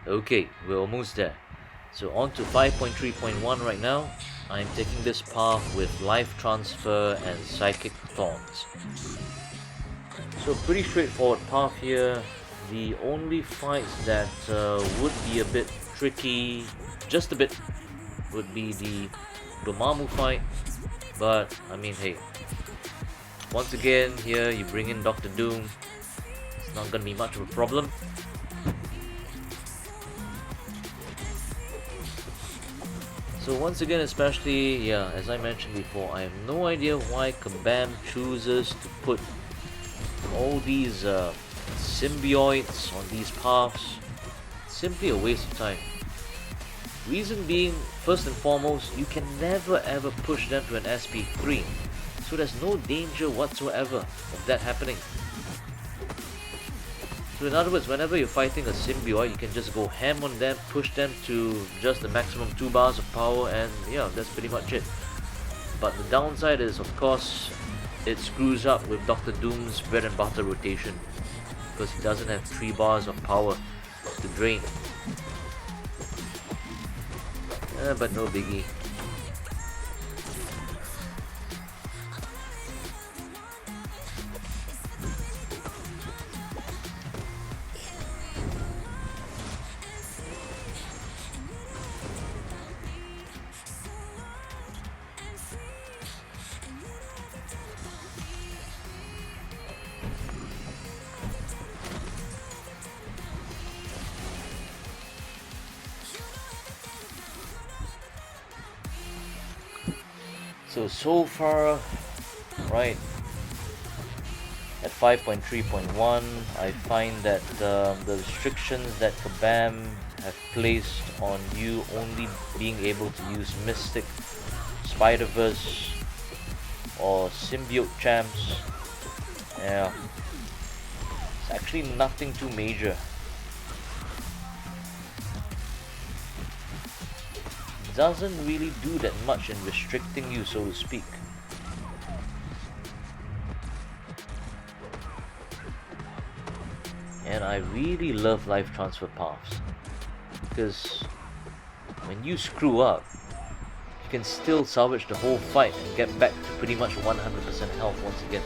Okay, we're almost there. So on to 5.3.1 right now. I'm taking this path with Life Transfer and Psychic Thorns. So pretty straightforward path here. The only fights that would be a bit tricky, just a bit, would be the Dormammu fight. But I mean, hey, once again here you bring in Doctor Doom. It's not gonna be much of a problem. So once again, especially, yeah, as I mentioned before, I have no idea why Kabam chooses to put all these symbiotes on these paths. Simply a waste of time. Reason being, first and foremost, you can never ever push them to an SP3, so there's no danger whatsoever of that happening. So in other words, whenever you're fighting a symbiote, you can just go ham on them, push them to just the maximum 2 bars of power, and yeah, that's pretty much it. But the downside is, of course, it screws up with Doctor Doom's bread and butter rotation, because he doesn't have 3 bars of power to drain. But no biggie. So far, right, at 5.3.1, I find that the restrictions that Kabam have placed on you only being able to use Mystic, Spider-Verse, or Symbiote champs, yeah, it's actually nothing too major. Doesn't really do that much in restricting you, so to speak. And I really love life transfer paths, because when you screw up, you can still salvage the whole fight and get back to pretty much 100% health once again.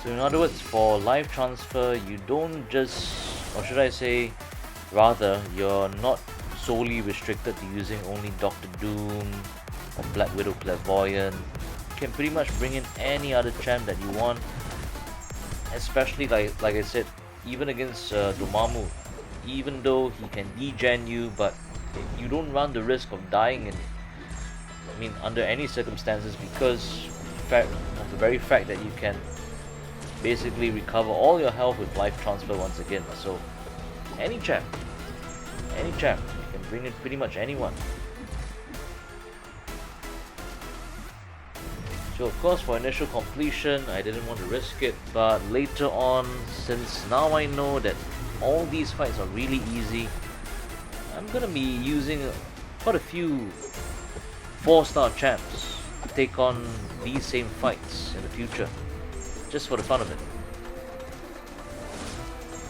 So in other words, for life transfer, you don't just, or should I say, rather, you're not solely restricted to using only Doctor Doom or Black Widow Clairvoyant. You can pretty much bring in any other champ that you want, especially like I said, even against Dormammu. Even though he can degen you, but you don't run the risk of dying in, I mean, under any circumstances, because of the very fact that you can basically recover all your health with life transfer once again. So any champ, you can bring in pretty much anyone. So of course, for initial completion, I didn't want to risk it, but later on, since now I know that all these fights are really easy, I'm gonna be using quite a few 4-star champs to take on these same fights in the future, just for the fun of it.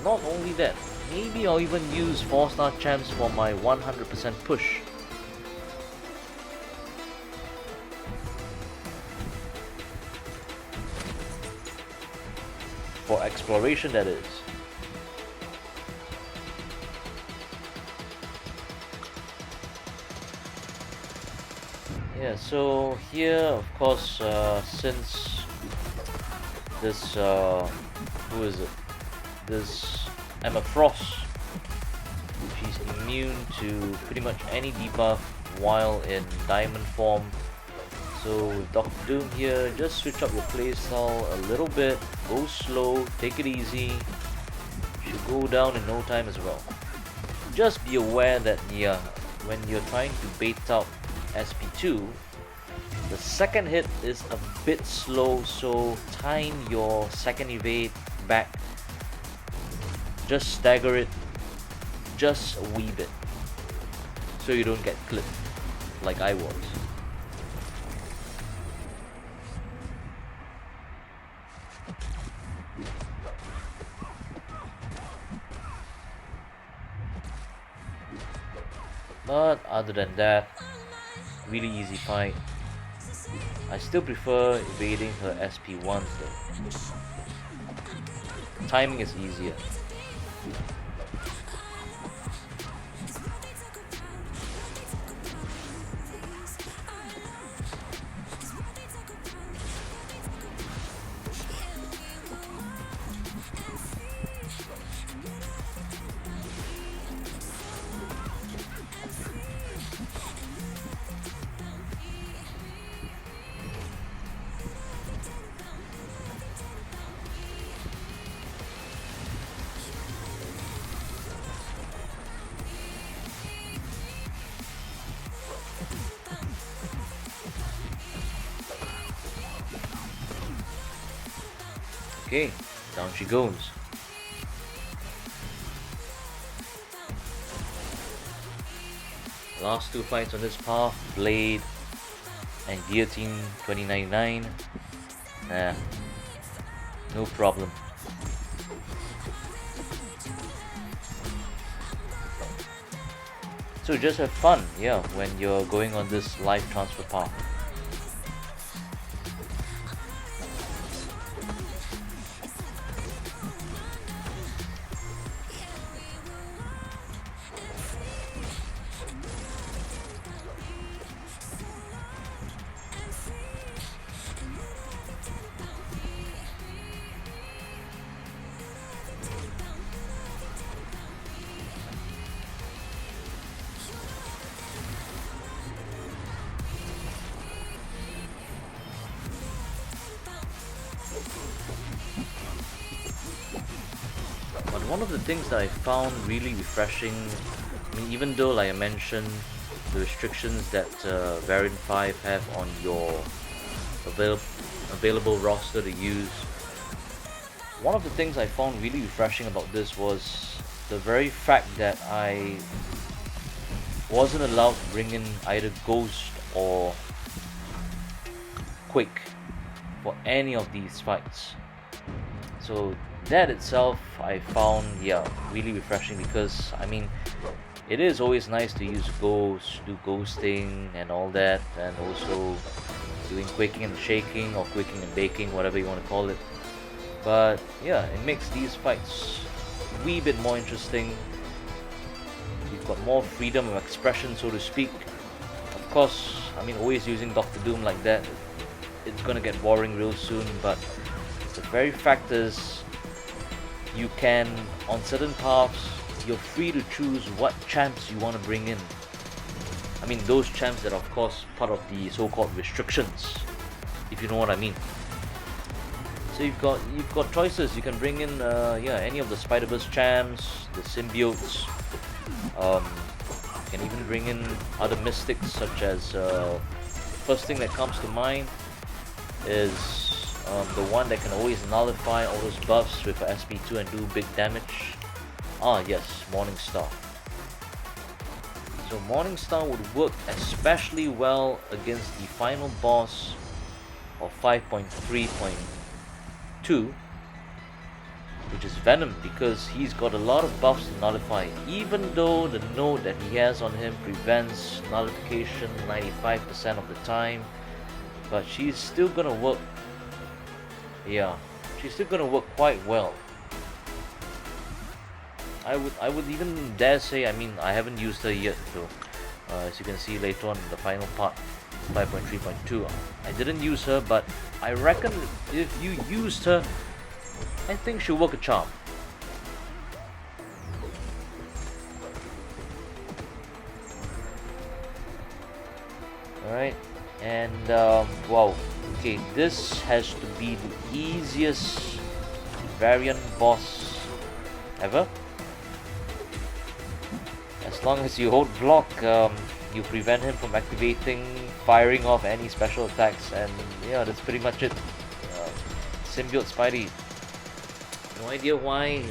Not only that, maybe I'll even use 4-star champs for my 100% push. For exploration, that is. Yeah, so here, of course, since this, who is it? This Emma Frost, she's immune to pretty much any debuff while in diamond form. So with Dr. Doom here, just switch up your playstyle a little bit, go slow, take it easy, should go down in no time as well. Just be aware that when you're trying to bait out SP2, the second hit is a bit slow, so time your second evade back. Just stagger it just a wee bit, so you don't get clipped like I was. But other than that, really easy fight. I still prefer evading her SP1s though. Timing is easier. Okay, down she goes. Last two fights on this path, Blade and Guillotine 2099. No problem. So just have fun, when you're going on this live transfer path. But one of the things that I found really refreshing, even though like I mentioned the restrictions that Variant 5 have on your available roster to use, one of the things I found really refreshing about this was the very fact that I wasn't allowed to bring in either Ghost or Quake for any of these fights. So that itself I found really refreshing, because it is always nice to use Ghost, do ghosting and all that, and also doing quaking and shaking or quaking and baking, whatever you want to call it. But it makes these fights a wee bit more interesting. You've got more freedom of expression, so to speak. Of course, always using Dr. Doom like that, it's gonna get boring real soon, but the very fact is you can, on certain paths, you're free to choose what champs you want to bring in. Those champs that are of course part of the so-called restrictions, if you know what I mean. So you've got choices. You can bring in any of the Spider-Verse champs, the symbiotes. You can even bring in other mystics, such as first thing that comes to mind is the one that can always nullify all those buffs with SP2 and do big damage. Yes, Morningstar. So Morningstar would work especially well against the final boss of 5.3.2, which is Venom, because he's got a lot of buffs to nullify, even though the node that he has on him prevents nullification 95% of the time. But she's still gonna work. She's still gonna work quite well. I would even dare say, I haven't used her yet though. As you can see later on in the final part, 5.3.2, I didn't use her, but I reckon if you used her, I think she'll work a charm. Alright, And wow, okay, this has to be the easiest variant boss ever. As long as you hold block, you prevent him from activating, firing off any special attacks, and yeah, that's pretty much it. Symbiote Spidey. No idea why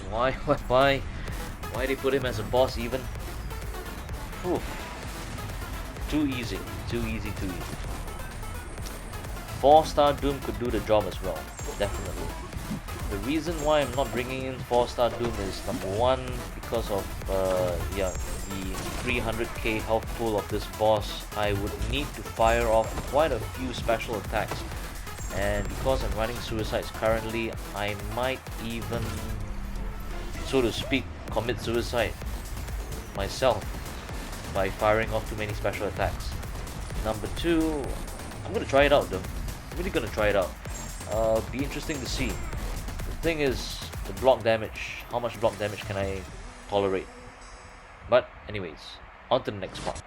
they put him as a boss even. Whew. Too easy, too easy, too easy. 4-star Doom could do the job as well, definitely. The reason why I'm not bringing in 4-star Doom is number one, because of yeah, the 300k health pool of this boss. I would need to fire off quite a few special attacks, and because I'm running suicides currently, I might even, so to speak, commit suicide myself by firing off too many special attacks. Number two, I'm gonna try it out though. I'm really gonna try it out. Be interesting to see. The thing is, the block damage. How much block damage can I tolerate? But anyways, on to the next part.